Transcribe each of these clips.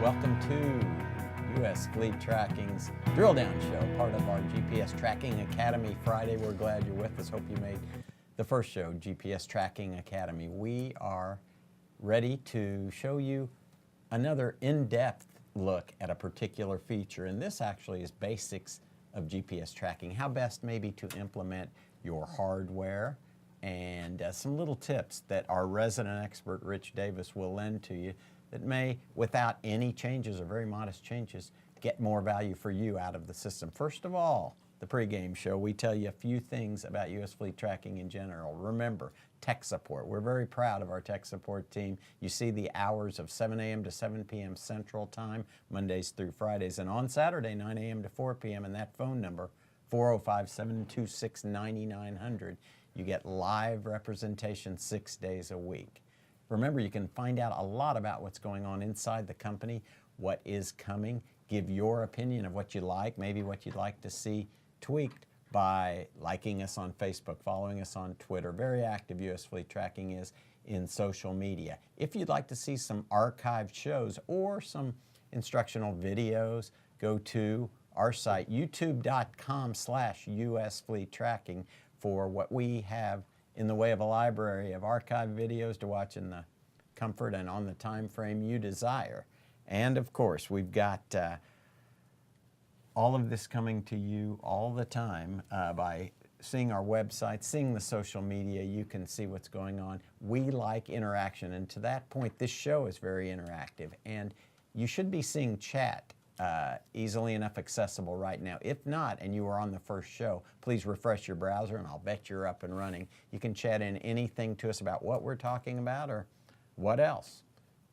Welcome to U.S. Fleet Tracking's Drill Down Show, part of our GPS Tracking Academy Friday. We're glad you're with us. Hope you made the first show, GPS Tracking Academy. We are ready to show you another in-depth look at a particular feature, and this actually is basics of GPS tracking, how best maybe to implement your hardware, and some little tips that our resident expert, Rich Davis, will lend to you that may, without any changes or very modest changes, get more value for you out of the system. First of all, the pregame show, we tell you a few things about U.S. Fleet Tracking in general. Remember, tech support. We're very proud of our tech support team. You see the hours of 7 a.m. to 7 p.m. Central Time, Mondays through Fridays, and on Saturday, 9 a.m. to 4 p.m., and that phone number, 405-726-9900. You get live representation 6 days a week. Remember, you can find out a lot about what's going on inside the company, what is coming, give your opinion of what you like, maybe what you'd like to see tweaked by liking us on Facebook, following us on Twitter. Very active U.S. Fleet Tracking is in social media. If you'd like to see some archived shows or some instructional videos, go to our site, youtube.com/US Fleet Tracking, for what we have in the way of a library of archived videos to watch in the comfort and on the time frame you desire. And of course, we've got all of this coming to you all the time by seeing our website, seeing the social media. You can see what's going on. We like interaction, and to that point, this show is very interactive, and you should be seeing chat easily enough accessible right now. If not, and you were on the first show, please refresh your browser and I'll bet you're up and running. You can chat in anything to us about what we're talking about or what else.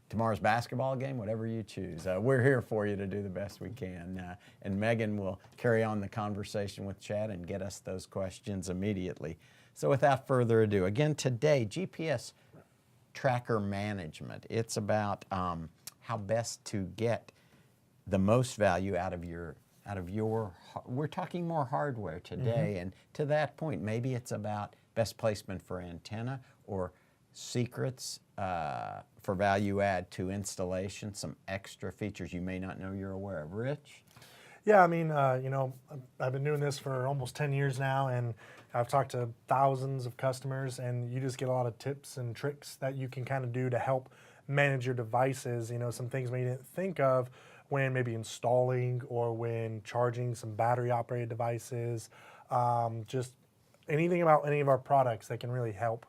Tomorrow's basketball game, whatever you choose. We're here for you to do the best we can. And Megan will carry on the conversation with Chad and get us those questions immediately. So without further ado, again today, GPS tracker management. It's about how best to get the most value out of your, we're talking more hardware today, and to that point, maybe it's about best placement for antenna or secrets for value add to installation, some extra features you may not know you're aware of. Rich? Yeah, I mean, you know, I've been doing this for almost 10 years now, and I've talked to thousands of customers, and you just get a lot of tips and tricks that you can kind of do to help manage your devices. You know, some things maybe you didn't think of when maybe installing or when charging some battery operated devices, just anything about any of our products that can really help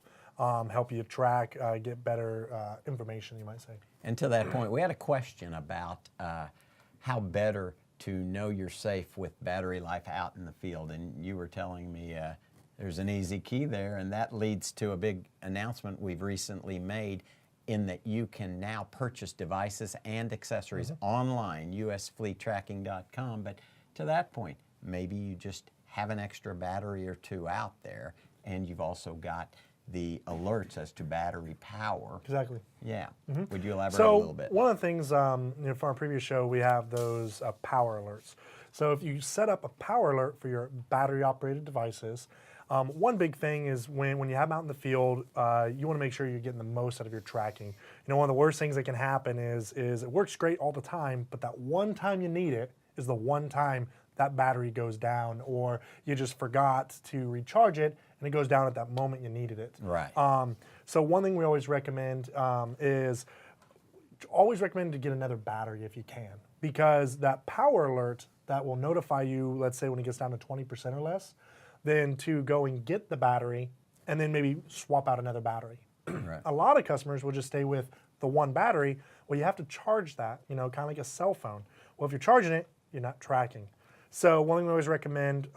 you track, get better information, you might say. And to that point, we had a question about how better to know you're safe with battery life out in the field, and you were telling me there's an easy key there, and that leads to a big announcement we've recently made in that you can now purchase devices and accessories online, usfleettracking.com. But to that point, maybe you just have an extra battery or two out there, and you've also got the alerts as to battery power. Exactly. Yeah. Would you elaborate a little bit? So one of the things, you know, from our previous show, we have those power alerts. So if you set up a power alert for your battery operated devices, one big thing is when you have them out in the field, you want to make sure you're getting the most out of your tracking. You know, one of the worst things that can happen is it works great all the time, but that one time you need it is the one time that battery goes down, or you just forgot to recharge it and it goes down at that moment you needed it. Right. So one thing we always recommend is always recommend to get another battery if you can, because that power alert that will notify you, let's say when it gets down to 20% or less, then to go and get the battery and then maybe swap out another battery. Right. A lot of customers will just stay with the one battery. Well, you have to charge that, you know, kind of like a cell phone. Well, if you're charging it, you're not tracking. So one thing we always recommend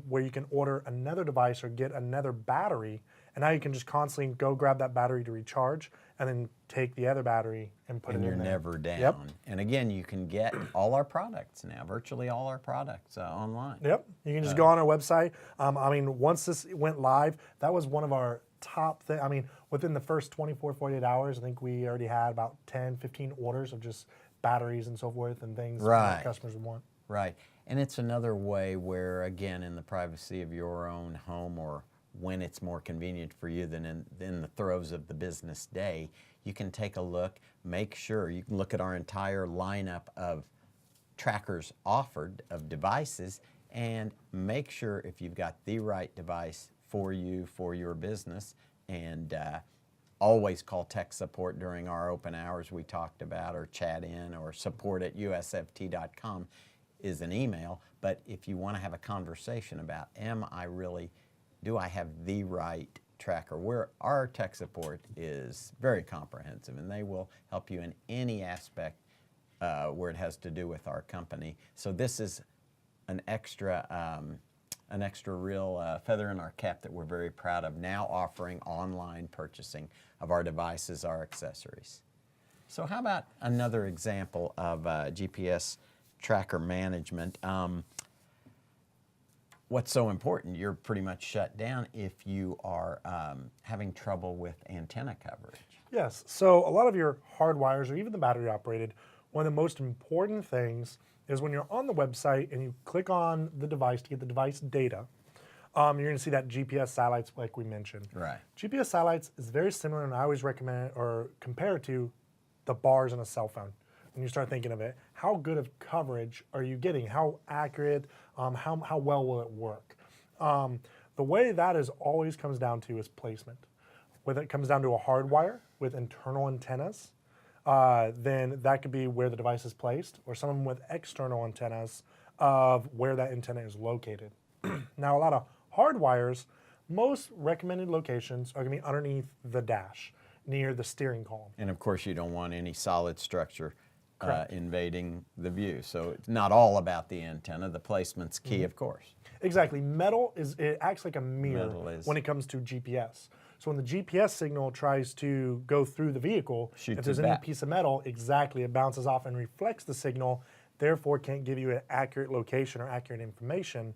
where you can order another device or get another battery, and now you can just constantly go grab that battery to recharge and then take the other battery and put it in there. And you're never down. Yep. And again, you can get all our products now, virtually all our products online. Yep. You can just go on our website. I mean, once this went live, that was one of our top things. I mean, within the first 24, 48 hours, I think we already had about 10, 15 orders of just batteries and so forth and things that customers would want. Right. And it's another way where, again, in the privacy of your own home or when it's more convenient for you than in the throes of the business day, you can take a look, make sure, you can look at our entire lineup of trackers offered of devices and make sure if you've got the right device for you, for your business, and always call tech support during our open hours we talked about, or chat in, or support@usft.com is an email. But if you want to have a conversation about, do I have the right tracker? Our tech support is very comprehensive, and they will help you in any aspect where it has to do with our company. So this is an extra real feather in our cap that we're very proud of, now offering online purchasing of our devices, our accessories. So how about another example of GPS tracker management? What's so important, you're pretty much shut down if you are having trouble with antenna coverage. Yes, so a lot of your hard wires or even the battery operated, one of the most important things is when you're on the website and you click on the device to get the device data, you're going to see that GPS satellites like we mentioned. Right. GPS satellites is very similar, and I always recommend or compare it to the bars on a cell phone. When you start thinking of it, how good of coverage are you getting? How accurate? How well will it work? The way that always comes down to is placement. Whether it comes down to a hard wire with internal antennas, then that could be where the device is placed, or someone with external antennas of where that antenna is located. Now, a lot of hard wires, most recommended locations are going to be underneath the dash, near the steering column. And of course, you don't want any solid structure invading the view. So it's not all about the antenna. The placement's key, of course. Exactly. Metal it acts like a mirror when it comes to GPS. So when the GPS signal tries to go through the vehicle, if there's any piece of metal, exactly, it bounces off and reflects the signal, therefore can't give you an accurate location or accurate information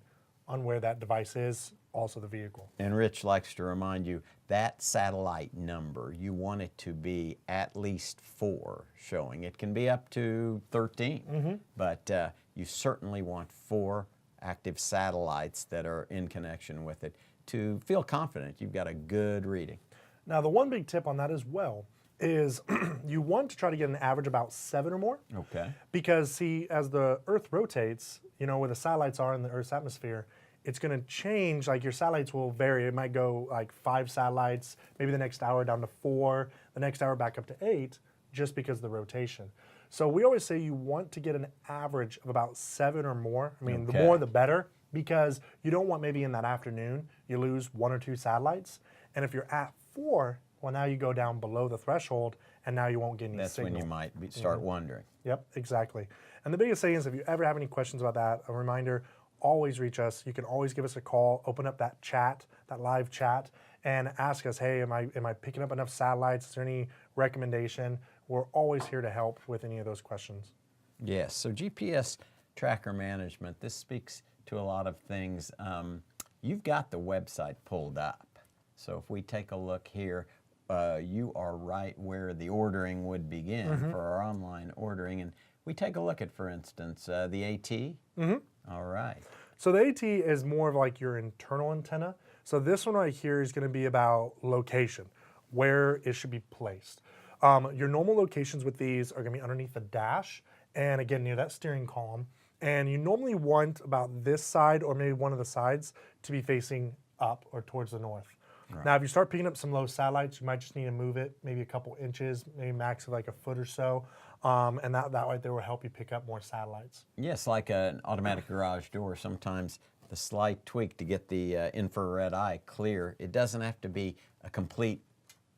on where that device is, also the vehicle. And Rich likes to remind you that satellite number, you want it to be at least 4 showing. It can be up to 13, but you certainly want 4 active satellites that are in connection with it to feel confident you've got a good reading. Now, the one big tip on that as well is you want to try to get an average about 7 or more. Okay. Because, see, as the Earth rotates, you know, where the satellites are in the Earth's atmosphere, it's going to change. Like, your satellites will vary. It might go like 5 satellites, maybe the next hour down to 4, the next hour back up to 8, just because of the rotation. So we always say you want to get an average of about 7 or more. I mean, the more the better, because you don't want maybe in that afternoon you lose 1 or 2 satellites. And if you're at 4, well, now you go down below the threshold, and now you won't get any That's signal. when you might start wondering. Yep, exactly. And the biggest thing is, if you ever have any questions about that, a reminder, always reach us. You can always give us a call, open up that chat, that live chat, and ask us, hey, am I picking up enough satellites? Is there any recommendation? We're always here to help with any of those questions. Yes, so GPS tracker management, this speaks to a lot of things. You've got the website pulled up. So if we take a look here, you are right where the ordering would begin for our online ordering. And we take a look at, for instance, the AT. All right. So the AT is more of like your internal antenna. So this one right here is going to be about location, where it should be placed. Your normal locations with these are going to be underneath the dash, and again, near that steering column. And you normally want about this side or maybe one of the sides to be facing up or towards the north. Right. Now, if you start picking up some low satellites, you might just need to move it maybe a couple inches, maybe max of like a foot or so. And that right there will help you pick up more satellites. Yes, like an automatic garage door, sometimes the slight tweak to get the infrared eye clear, it doesn't have to be a complete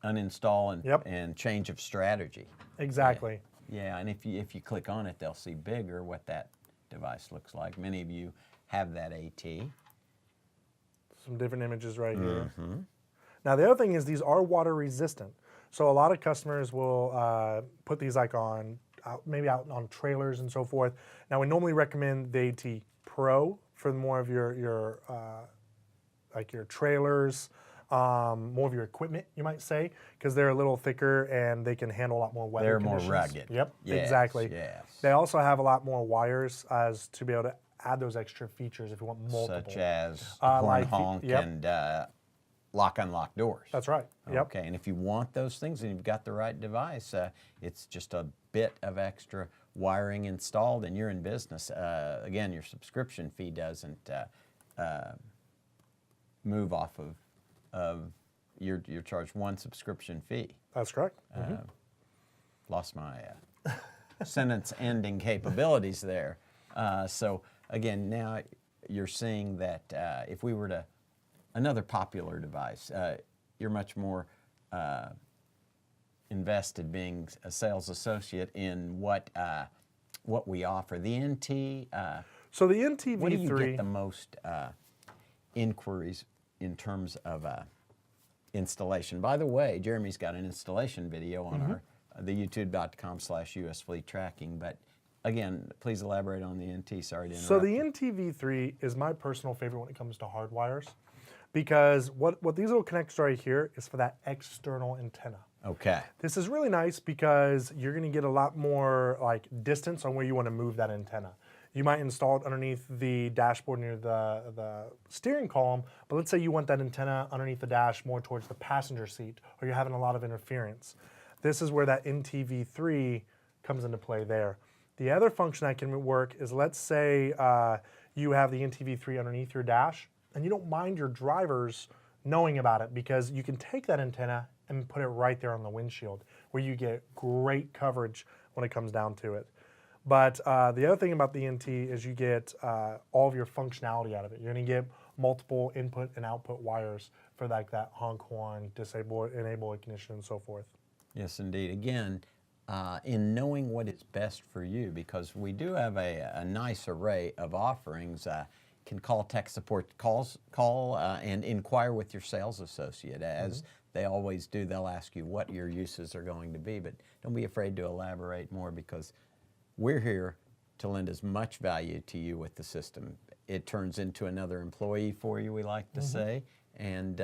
uninstall and change of strategy. Exactly. Yeah, and if you click on it, they'll see bigger what that device looks like. Many of you have that AT. Some different images right here. Now, the other thing is these are water resistant. So a lot of customers will put these like maybe out on trailers and so forth. Now, we normally recommend the AT Pro for more of your like your trailers, more of your equipment, you might say, because they're a little thicker and they can handle a lot more weather conditions. They're more rugged. Yep, yes, exactly. Yes. They also have a lot more wires as to be able to add those extra features if you want multiple. Such as horn honk and lock unlock doors. That's right. Yep. Okay, and if you want those things and you've got the right device, it's just a bit of extra wiring installed and you're in business. Again, your subscription fee doesn't move off of you're charged one subscription fee. That's correct. Lost my sentence ending capabilities there. So again, now you're seeing that if we were to, another popular device, you're much more invested being a sales associate in what we offer. The NT, So the NT80 what do you get the most inquiries in terms of installation? By the way, Jeremy's got an installation video on our the youtube.com/US Fleet Tracking, but again, please elaborate on the NT. Sorry to interrupt. So the NT80 is my personal favorite when it comes to hard wires, because what these little connectors are right here is for that external antenna. Okay. This is really nice because you're going to get a lot more like distance on where you want to move that antenna. You might install it underneath the dashboard near the steering column, but let's say you want that antenna underneath the dash more towards the passenger seat, or you're having a lot of interference. This is where that NT80 comes into play there. The other function that can work is, let's say you have the NT80 underneath your dash and you don't mind your drivers knowing about it, because you can take that antenna and put it right there on the windshield where you get great coverage when it comes down to it. But the other thing about the NT is you get all of your functionality out of it. You're going to get multiple input and output wires for like that honk horn, disable, enable ignition, and so forth. Yes, indeed. Again, in knowing what is best for you, because we do have a nice array of offerings. Can call tech support, call and inquire with your sales associate, as they always do. They'll ask you what your uses are going to be, but don't be afraid to elaborate more, because we're here to lend as much value to you with the system. It turns into another employee for you, we like to say, and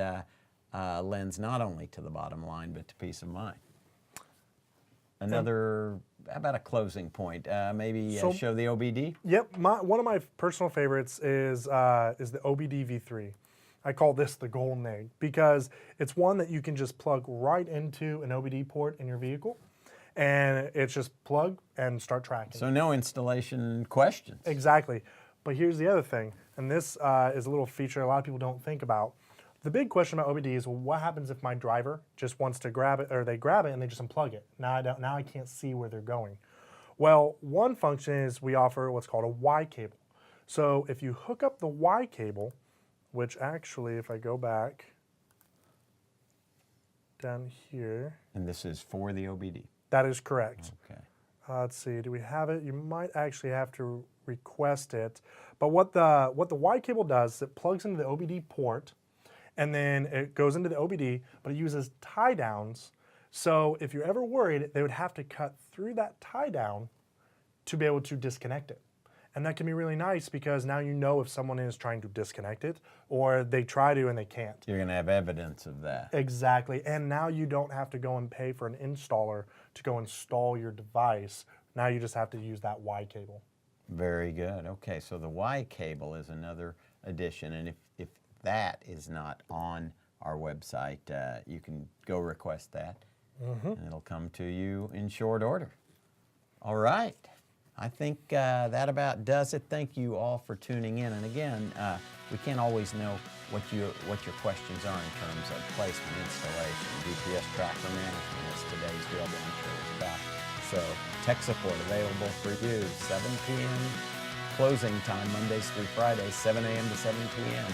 lends not only to the bottom line, but to peace of mind. Another, how about a closing point? Maybe show the OBD? Yep, one of my personal favorites is the OBD V3. I call this the golden egg, because it's one that you can just plug right into an OBD port in your vehicle, and it's just plug and start tracking. So no installation questions. Exactly. But here's the other thing, and this is a little feature a lot of people don't think about. The big question about OBD is, well, what happens if my driver just wants to grab it, or they grab it and they just unplug it? Now I can't see where they're going. Well, one function is we offer what's called a Y cable. So if you hook up the Y cable, which actually, if I go back down here. And this is for the OBD? That is correct. Okay. Let's see, do we have it? You might actually have to request it. But what the Y cable does is it plugs into the OBD port, and then it goes into the OBD, but it uses tie downs. So if you're ever worried, they would have to cut through that tie down to be able to disconnect it. And that can be really nice, because now you know if someone is trying to disconnect it, or they try to and they can't. You're going to have evidence of that. Exactly. And now you don't have to go and pay for an installer to go install your device. Now you just have to use that Y cable. Very good. Okay, so the Y cable is another addition, and if that is not on our website, you can go request that, and it'll come to you in short order. All right. I think that about does it. Thank you all for tuning in. And again, we can't always know what your questions are in terms of placement, installation, GPS tracker management, as today's drill down show is about. So tech support available for you, 7 p.m. closing time, Mondays through Fridays, 7 a.m. to 7 p.m.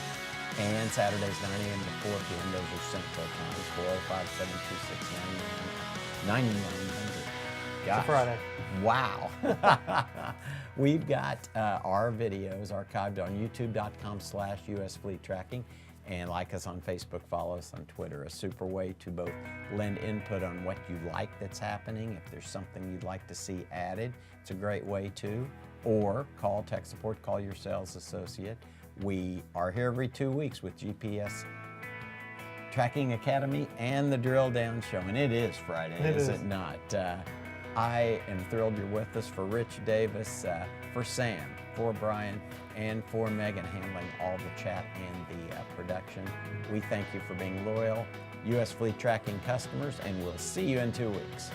And Saturdays, 9 a.m. to 4 p.m. Those are Central times, 405-726-9900. It's a Friday. Wow. We've got our videos archived on youtube.com/US Fleet Tracking. And like us on Facebook, follow us on Twitter. A super way to both lend input on what you like that's happening. If there's something you'd like to see added, it's a great way to. Or call tech support, call your sales associate. We are here every 2 weeks with GPS Tracking Academy and the Drill Down Show. And it is Friday, is it not? I am thrilled you're with us. For Rich Davis, for Sam, for Brian, and for Megan handling all the chat and the production, we thank you for being loyal U.S. Fleet Tracking customers, and we'll see you in 2 weeks.